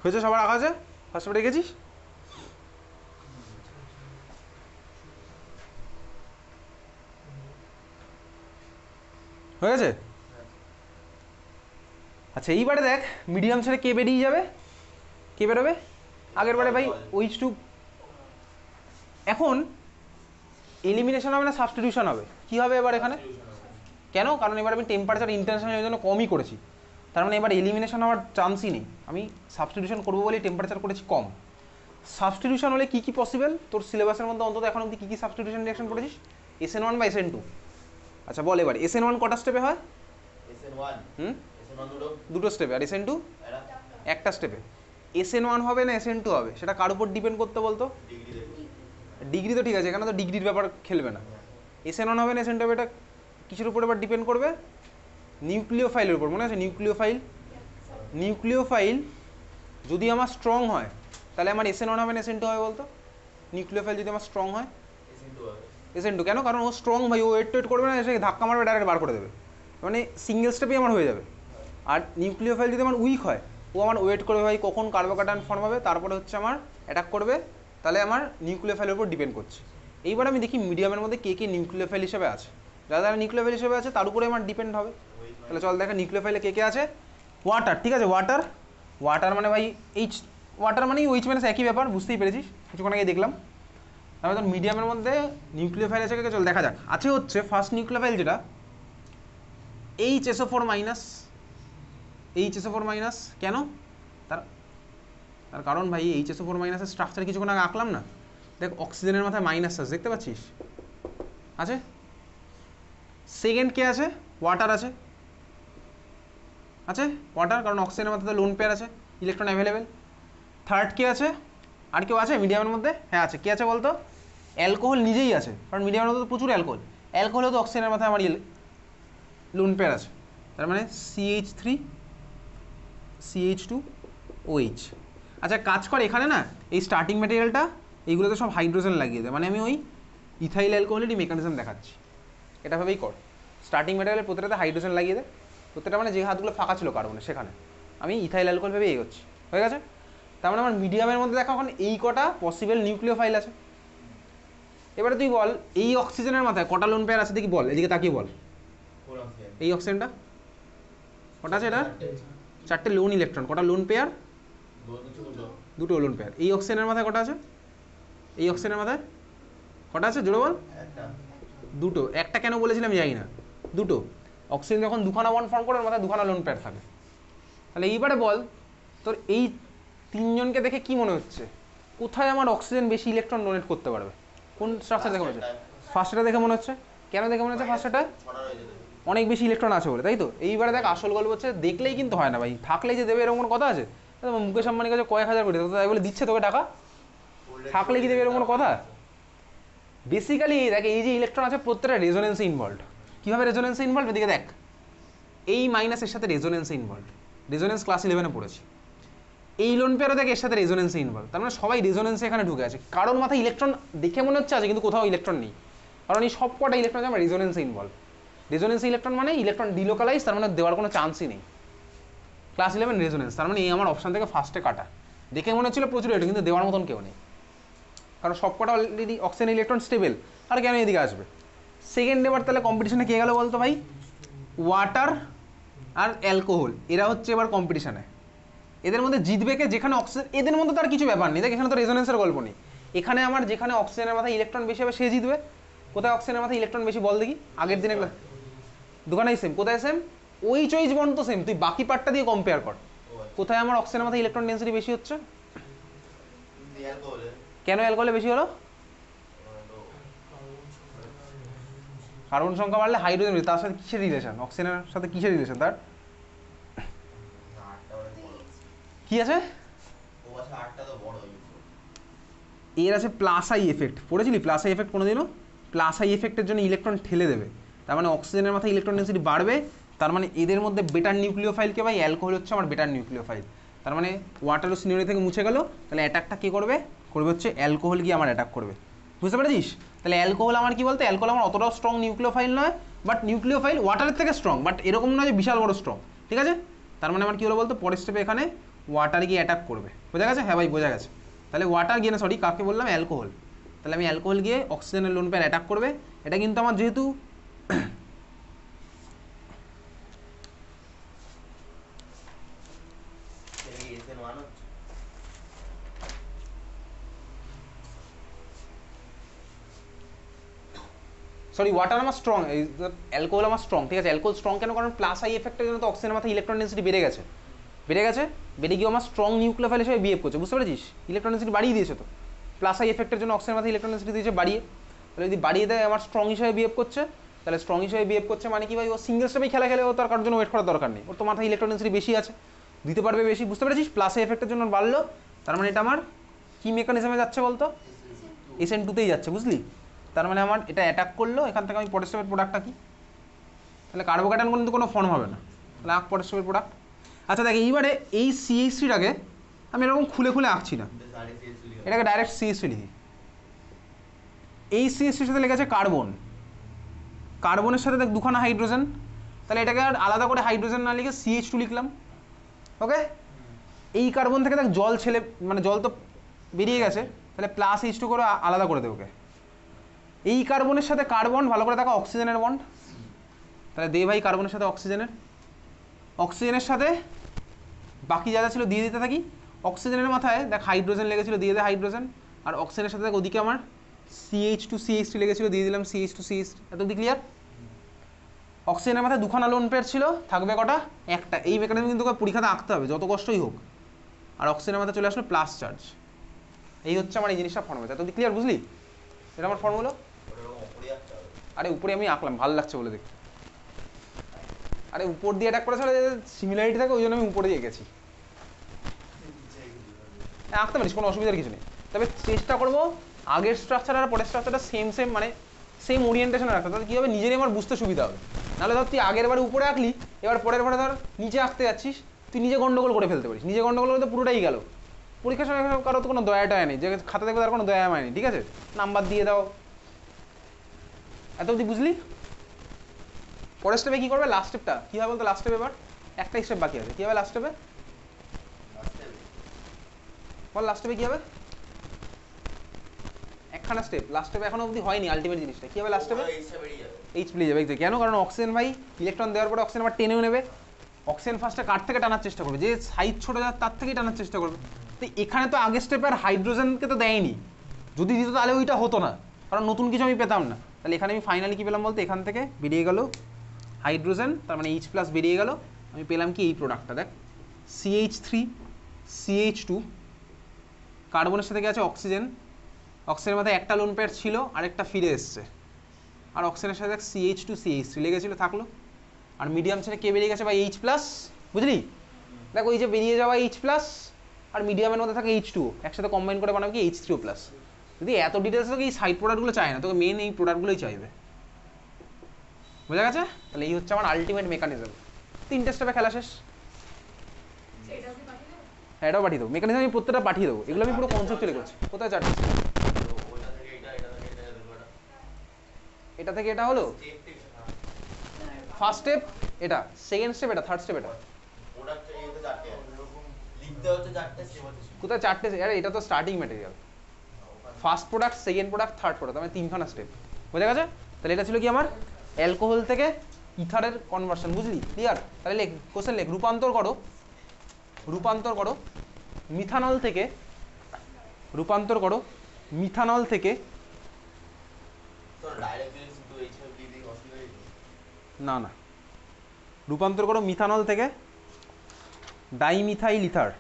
হয়েছে সবার আঁকা আছে ফার্স্ট স্টেপে রেখেছিস হয়ে গেছে আচ্ছা এইবারে দেখ মিডিয়াম ছেড়ে কে বেরিয়ে যাবে কে বেরোবে আগের বারে ভাই OH2 এখন এলিমিনেশন হবে না সাবস্টিটিউশন হবে কি হবে এবার এখানে কেন কারণ এবার আমি টেম্পারেচার ইন্টারন্যাশনাল জন্য কমই করেছি তার মানে এবার এলিমিনেশন হওয়ার চান্সই নেই আমি সাবস্টিটিউশন করবো বলে টেম্পারেচার করেছি কম সাবস্টিটিউশন হলে কী কী পসিবল তোর সিলেবাসের মধ্যে অন্তত এখন অবধি কী কী সাবস্টিটিউশন রিঅ্যাকশন করেছিস SN1 বা SN2 আচ্ছা বল এবার SN1 কটা স্টেপে হয় দুটো স্টেপে আর SN2 একটা স্টেপে SN1 হবে না SN2 হবে সেটা কার উপর ডিপেন্ড করতে বলতো ডিগ্রি তো ঠিক আছে এখানে তো ডিগ্রির ব্যাপার খেলবে না SN1 হবে না SN2 হবে এটা কিসের উপর এবার ডিপেন্ড করবে নিউক্লিওফাইলের উপর মনে আছে নিউক্লিওফাইল যদি আমার স্ট্রং হয় তাহলে আমার SN1 হবে না SN2 হবে বলতো নিউক্লিওফাইল যদি আমার স্ট্রং হয় SN2 কেন কারণ ও স্ট্রং ভাই ও ওয়েট করবে না এসে ধাক্কা মারবে ডাইরেক্ট বার করে দেবে মানে সিঙ্গেল স্টেপেই আমার হয়ে যাবে আর নিউক্লিওফাইল যদি আমার উইক হয় ও আমার ওয়েট করবে ভাই কখন কার্বোকাটায়ন ফর্ম হবে তারপরে হচ্ছে আমার অ্যাটাক করবে তাহলে আমার নিউক্লিওফাইলের উপর ডিপেন্ড করছে এইবার আমি দেখি মিডিয়ামের মধ্যে কে কে নিউক্লিওফাইল হিসেবে আছে যারা যারা নিউক্লিওফাইল হিসেবে আছে তার উপরে আমার ডিপেন্ড হবে তাহলে চল দেখা নিউক্লিওফাইলে কে কে আছে ওয়াটার ঠিক আছে ওয়াটার মানে ভাই ওয়াটার মানে OH মাইনাস একই ব্যাপার বুঝতেই পেরেছিস কিছুক্ষণ আগে দেখলাম তাহলে তোর মিডিয়ামের মধ্যে নিউক্লিওফাইল আছে চল দেখা যাক আছে হচ্ছে ফার্স্ট নিউক্লিওফাইল যেটা HSO4 মাইনাস কেন তার কারণ ভাই HSO4 মাইনাসের স্ট্রাকচার কিছুক্ষণ আগে আঁকলাম না দেখ অক্সিজেনের মাথায় মাইনাস আছে দেখতে পাচ্ছিস আছে সেকেন্ড কে আছে ওয়াটার আছে ওয়াটার কারণ অক্সিজেনের মাথায় লোন পেয়ার আছে ইলেকট্রন অ্যাভেলেবেল থার্ড কে আছে আর কেউ আছে মিডিয়ামের মধ্যে হ্যাঁ আছে কে আছে বলতো অ্যালকোহল নিজেই আছে কারণ মিডিয়ামের মধ্যে প্রচুর অ্যালকোহল তো অক্সিজেনের মাথায় আমার লোন পেয়ার আছে তার মানে CH3 CH2OH আচ্ছা কাজ কর এখানে না এই স্টার্টিং ম্যাটেরিয়ালটা এইগুলোতে সব হাইড্রোজেন লাগিয়ে দেয় মানে আমি ওই ইথাইল অ্যালকোহলেরই মেকানিজম দেখাচ্ছি এটা ভাবেই কর স্টার্টিং ম্যাটেরিয়ালের প্রত্যেকটাতে হাইড্রোজেন লাগিয়ে দেয় প্রত্যেকটা মানে যে হাতগুলো ফাঁকা ছিল কার্বনে সেখানে আমি ইথাইল অ্যালকোহল ভেবে এগোচ্ছি হয়ে গেছে তার মানে আমার মিডিয়ামের মধ্যে দেখা এখন এই কটা পসিবল নিউক্লিওফাইল আছে এবারে তুই বল এই অক্সিজেনের মাথায় কটা লোন পেয়ার আছে দেখি বল এদিকে তাকিয়ে বল এই অক্সিজেনটা কটা আছে এটা চারটে লোন ইলেকট্রন কটা লোন পেয়ার দুটো লোন পেয়ার এই অক্সিজেনের মাথায় কটা আছে এই অক্সিজেনের মাথায় কটা আছে জোরে বল দুটো একটা কেন বলেছিলাম জানি না দুটো অক্সিজেন যখন দুখানা বন্ড ফর্ম করে ওর মাথায় দুখানা লোন পেয়ার থাকে। তাহলে এইবারে বল তোর এই তিনজনকে দেখে কি মনে হচ্ছে কোথায় আমার অক্সিজেন বেশি ইলেকট্রন ডোনেট করতে পারবে? কোন স্ট্রাকচার দেখে মনে হচ্ছে? ফার্স্টটা দেখে মনে হচ্ছে। কেন দেখে মনে হচ্ছে ফার্স্টটা? অনেক বেশি ইলেকট্রন আছে বলে, তাই তো? এইবারে দেখ আসল গল্প হচ্ছে দেখলেই কিন্তু হয় না ভাই, থাকলেই যে দেবে এরকম কোনো কথা আছে? মুকেশ আম্বানির কাছে কয়েক হাজার কোটি, তাই বলে দিচ্ছে তোকে টাকা? থাকলে কি দেবে এরকম কোনো কথা? বেসিক্যালি দেখ এই যে ইলেকট্রন আছে প্রত্যেকটা রেজোনেন্সে ইনভলভ। কীভাবে রেজোনেন্সে ইনভলভ? এদিকে দেখ, এই মাইনাসের সাথে রেজোনেন্সে ইনভলভ। রেজোনেন্স ক্লাস 11-এ পড়েছি। এই লোন পেয়ারও দেখ এর সাথে রেজোনেন্সে ইনভলভ। তার মানে সবাই রেজোনেন্সে এখানে ঢুকে আছে। কারোর মাথায় ইলেকট্রন দেখে মনে হচ্ছে আছে কিন্তু কোথাও ইলেকট্রন নেই, কারণ এই সব কটা ইলেকট্রন আছে আমার রেজোনেন্সে ইনভলভ। রেজোনেন্সে ইলেকট্রন মানে ইলেকট্রন ডিলোকালাইজ, তার মানে দেওয়ার কোনো চান্সই নেই। ক্লাস 11 রেজোনেন্স, তার মানে এই আমার অপশান থেকে ফার্স্টে কাটা। দেখে মনে হচ্ছিল প্রচুর ইলেকট্রন, কিন্তু দেওয়ার মতন কেউ নেই, কারণ সব কটা অলরেডি অক্সিজেন ইলেকট্রন স্টেবল। আর কেন এদিকে আসবে? সেকেন্ড এবার তাহলে কম্পিটিশনে কে গেল বলতো ভাই? ওয়াটার আর অ্যালকোহল, এরা হচ্ছে এবার কম্পিটিশনে। এদের মধ্যে জিতবে কে? যেখানে অক্সিজেন, এদের মধ্যে তার কিছু ব্যাপার নেই, দেখ এখানে তো রেজোনেন্সের গল্প নেই। এখানে আমার যেখানে অক্সিজেনের মাথায় ইলেকট্রন বেশি হবে সে জিতবে। কোথায় অক্সিজেনের মাথায় ইলেকট্রন বেশি বল দেখি? আগের দিনে দোকানেই সেম। কোথায় সেম? ওই চয়েস বন্ড তো সেম, তুই বাকি পার্টটা দিয়ে কম্পেয়ার কর। কোথায় আমার অক্সিজেনের মাথায় ইলেকট্রন ডেন্সিটি বেশি হচ্ছে? কেন অ্যালকোহলে বেশি হলো? কার্বন সংখ্যা বাড়লে হাইড্রোজেন, তার সাথে কিসের রিলেশন? অক্সিজেনের সাথে কিসের রিলেশন তার? কি আছে? এর আছে প্লাস আই এফেক্ট। পড়েছিলি প্লাস আই এফেক্ট কোনোদিনও? প্লাস আই এফেক্টের জন্য ইলেকট্রন ঠেলে দেবে, তার মানে অক্সিজেনের মাথায় ইলেকট্রন ডেন্সিটি বাড়বে। তার মানে এদের মধ্যে বেটার নিউক্লিওফাইল কে ভাই? অ্যালকোহল হচ্ছে আমার বেটার নিউক্লিওফাইল। তার মানে ওয়াটারও সিনিয়রি থেকে মুছে গেল, তাহলে অ্যাটাকটা কে করবে? করবে হচ্ছে অ্যালকোহল গিয়ে আমার অ্যাটাক করবে। বুঝতে পেরেছিস? তাহলে অ্যালকোহল আমার কি বলতে, অ্যালকোহল আমার অতটাও স্ট্রং নিউক্লিওফাইল নয়, বাট নিউক্লিওফাইল ওয়াটারের থেকে স্ট্রং, বাট এরকম নয় যে বিশাল বড় স্ট্রং। ঠিক আছে? তার মানে আমার কি হলো বলতো, পরের স্টেপে এখানে ওয়াটার গিয়ে অ্যাটাক করবে। বোঝা গেছে? হ্যাঁ ভাই বোঝা গেছে। তাহলে ওয়াটার গিয়ে না, সরি কাকে বললাম? অ্যালকোহল। তাহলে আমি অ্যালকোহল গিয়ে অক্সিজেনের লোন পেয়ার অ্যাটাক করবে। এটা কিন্তু আমার যেহেতু সরি ওয়াটার আমার স্ট্রং, অ্যালকোহল আমার স্ট্রং। ঠিক আছে? অ্যালকোহল স্ট্রং কেন? কারণ প্লাস আই এফেক্টের জন্য তো অক্সিজেনের মাথায় ইলেকট্রন ডেন্সিটি বেড়ে গেছে, বেড়ে গিয়ে আমার স্ট্রং নিউক্লিওফাইল হিসেবে বিহেভ করছে। বুঝতে পেরেছিস? ইলেকট্রন ডেন্সিটি বাড়িয়ে দিয়েছে তো, প্লাস আই এফেক্টের জন্য অক্সিজেনের মাথায় ইলেকট্রন ডেন্সিটি দিয়েছে বাড়িয়ে। তাহলে যদি বাড়িয়ে দেয় আমার স্ট্রং হিসেবে বিহেভ করছে, তাহলে স্ট্রং হিসেবে বিহেভ করছে মানে কি ভাই? ও সিঙ্গেল স্টেপেই খেলা খেলে, ও তার কারোর জন্য ওয়েট করার দরকার নেই, ওর তো মাথায় ইলেকট্রন ডেন্সিটি বেশি আছে, দিতে পারবে বেশি। বুঝতে পেরেছিস? প্লাস আই এফেক্টের জন্য বাড়লো, তার মানে এটা আমার কি মেকানিজমে যাচ্ছে বলতো? SN2-তেই যাচ্ছে। বুঝলি? তার মানে আমার এটা অ্যাটাক করলো, এখান থেকে আমি পরের স্টেপের প্রোডাক্টটা কি? তাহলে কার্বোক্যাটায়ন কিন্তু কোনো ফর্ম হবে না, তাহলে আঁক পরের স্টেপের প্রোডাক্ট। আচ্ছা দেখ এইবারে এই CH3টাকে আমি এরকম খুলে খুলে আঁকছি না, এটাকে ডাইরেক্ট CH3 লিখি। এই CH3-র সাথে লেগে আছে কার্বন, কার্বনের সাথে দেখ দুখানা হাইড্রোজেন, তাহলে এটাকে আর আলাদা করে হাইড্রোজেন না লিখে CH2 লিখলাম। ওকে? এই কার্বন থেকে দেখ জল ছেলে, মানে জল তো বেরিয়ে গেছে, তাহলে প্লাস H2 করে আলাদা করে দেবো। ওকে? এই কার্বনের সাথে কার্বন, ভালো করে দেখো অক্সিজেনের বন্ড, তাহলে দে ভাই কার্বনের সাথে অক্সিজেনের সাথে বাকি যা যা ছিল দিয়ে দিতে থাকি। অক্সিজেনের মাথায় দেখ হাইড্রোজেন লেগেছিল, দিয়ে দে হাইড্রোজেন। আর অক্সিজেনের সাথে দেখ ওদিকে আমার CH2CH3 লেগেছিল, দিয়ে দিলাম CH2CH3। এত অবধি ক্লিয়ার? অক্সিজেনের মাথায় দুখানা লোন পেয়ার ছিল, থাকবে কটা? একটা। এই মেকানিজম কিন্তু পরীক্ষাতে আঁকতে হবে যত কষ্টই হোক। আর অক্সিজেনের মাথায় চলে আসলো প্লাস চার্জ। এই হচ্ছে আমার এই জিনিসটা ফর্মুলা। এত অবধি ক্লিয়ার? বুঝলি? এটা আমার ফর্মুলা। আরে উপরে আমি আঁকলাম, ভালো লাগছে বলে দেখতে। আরে উপর দিয়ে অ্যাটাক করেছে, সিমিলারিটি থাকে, ওই জন্য আমি উপরে দিয়ে গেছি। আঁকতে পারিস, কোনো অসুবিধার কিছু নেই। তবে চেষ্টা করবো আগের স্ট্রাকচার আর পরের স্ট্রাকচারটা সেম মানে সেম ওরিয়েন্টেশনে রাখতে, তাহলে কী হবে নিজেরই আমার বুঝতে সুবিধা হবে। নাহলে ধর তুই আগের বারে উপরে আঁকলি, এবার পরের বারে ধর নিচে আঁকতে যাচ্ছিস, তুই নিজে গন্ডগোল করে ফেলতে পারিস। নিজে গন্ডগোল করতে পুরোটাই গেল। পরীক্ষার সময় কারো তো কোনো দয়া টয়া নেই, যে খাতা দেখবে তার কোনো দয়া মায় নেই। ঠিক আছে? নাম্বার দিয়ে দাও। এত অবধি বুঝলি? পরের স্টেপে কী করবে? লাস্ট স্টেপটা কী হবে বলতো? লাস্ট স্টেপে এবার একটা স্টেপ বাকি আছে। কী হবে লাস্ট স্টেপে? বল লাস্ট স্টেপে কী হবে? একখানা স্টেপ লাস্ট স্টেপে এখনো অবধি হয়নি আলটিমেট জিনিসটা। কী হবে লাস্ট স্টেপে? এইচ বেরিয়ে যাবে। কেন? কারণ অক্সিজেন ভাই ইলেকট্রন দেওয়ার পরে অক্সিজেন আবার টেনেও নেবে। অক্সিজেন ফার্স্টে কার থেকে টানার চেষ্টা করবে? যে সাইজ ছোটো যার তার থেকেই টানার চেষ্টা করবে। তো এখানে তো আগের স্টেপে আর হাইড্রোজেনকে তো দেয়নি, যদি দিত তাহলে ওইটা হতো না, কারণ নতুন কিছু আমি পেতাম না। তাহলে এখানে আমি ফাইনালি কী পেলাম বলতে? এখান থেকে বেরিয়ে গেল হাইড্রোজেন, তার মানে H প্লাস বেরিয়ে গেল, আমি পেলাম কি এই প্রোডাক্টটা, দেখ CH3 CH2, কার্বনের সাথে কি আছে অক্সিজেন, অক্সিজেনের মধ্যে একটা লোন পেয়ার ছিল আরেকটা ফিরে এসছে, আর অক্সিজেনের সাথে দেখ CH2 CH3 লেগেছিল থাকলো, আর মিডিয়াম ছেড়ে কে বেরিয়ে গেছে বা H প্লাস, বুঝলি? দেখ ওই যে বেরিয়ে যাওয়া H প্লাস আর মিডিয়ামের মধ্যে থাকে H2 একসাথে কম্বাইন করে বানাবে কি H3O প্লাস। যদি এত ডিটেলস তোকে এই সাইড প্রোডাক্টগুলো চায় না, তোকে মেন এই প্রোডাক্টগুলোই চাইবে, বোঝা গেছে? তাহলে এই হচ্ছে আমার আলটিমেট মেকানিজম। 3টে স্টেপে খেলা শেষ। হ্যাঁ এটাও পাঠিয়ে দেবো, মেকানিজম আমি প্রত্যেকটা পাঠিয়ে দেবো, এগুলো আমি পুরো কনসেপ্টুয়ালি করছি। কোথায় 4টে? এটা থেকে এটা হলো ফার্স্ট স্টেপ, এটা সেকেন্ড স্টেপ, এটা থার্ড স্টেপ, এটা কোথায় 4টে? আরে এটা তো starting material, first product, second product, third product, মানে 3খানা স্টেপ, বোঝা গেছে? তাহলে এটা ছিল কি আমার অ্যালকোহল থেকে ইথারের কনভার্সন, বুঝলি? ক্লিয়ার? তাহলে লেখ, কোশ্চেন লেখ, রূপান্তর করো মিথানল থেকে, রূপান্তর করো মিথানল থেকে, না না, রূপান্তর করো মিথানল থেকে ডাইমিথাইল ইথার,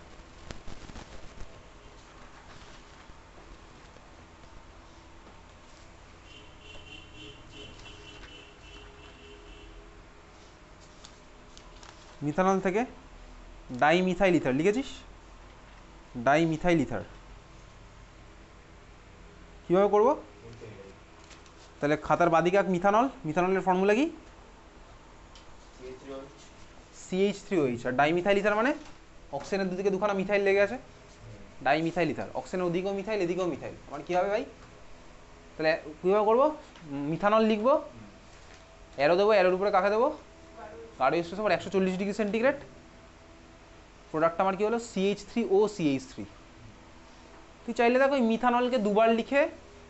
মিথানল থেকে ডাইমিথাইল ইথার, লিখেছিস? ডাইমিথাইল ইথার কীভাবে করবো? তাহলে খাতার বাদিকে এক মিথানল, মিথানলের ফর্মুলা কি? CH3OH, আর ডাইমিথাইল ইথার মানে অক্সিজেনের দুদিকে দুখানা মিথাইল লেগে আছে, ডাইমিথাইল ইথার, অক্সিজেনের ওদিকেও মিথাইল এদিকেও মিথাইল, মানে কী হবে ভাই? তাহলে কীভাবে করবো? মিথানল লিখবো, অ্যারো দেবো, অ্যারোর উপরে কাকে দেবো? গাঢ় stress over 140 degree centigrade, product আমার কি হলো CH3O CH3। তুই চাইলে দেখো ওই মিথানলকে দুবার লিখে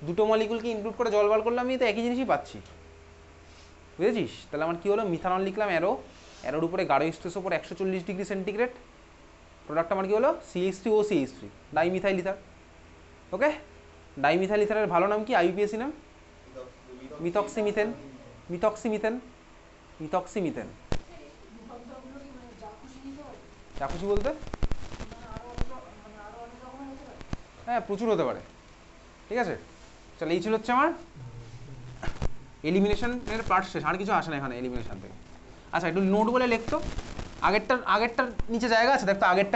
দুটো মলিকুলকে ইনক্লুড করে জল বার করলাম, আমি তো একই জিনিসই পাচ্ছি, বুঝেছিস? তাহলে আমার কি হলো, মিথানল লিখলাম অ্যারো, অ্যারোর উপরে গাঢ় stress over 140 degree centigrade, product আমার কি হলো CH3O CH3, ডাইমিথাইল ইথার। ওকে, ডাইমিথাইল ইথারের ভালো নাম কি? IUPAC নাম মিথক্সিমিথেন, মিথক্সিমিথেন, মিথক্সিমিথেন। যা খুশি বলতে? হ্যাঁ প্রচুর হতে পারে, ঠিক আছে? চলো এই ছিল হচ্ছে আমার এলিমিনেশনের পার্ট শেষ, আর কিছু আসে না এখানে এলিমিনেশন থেকে। আচ্ছা একটু নোট বলে লিখতো, আগেরটার নিচে জায়গা আছে দেখতো, আগেরটা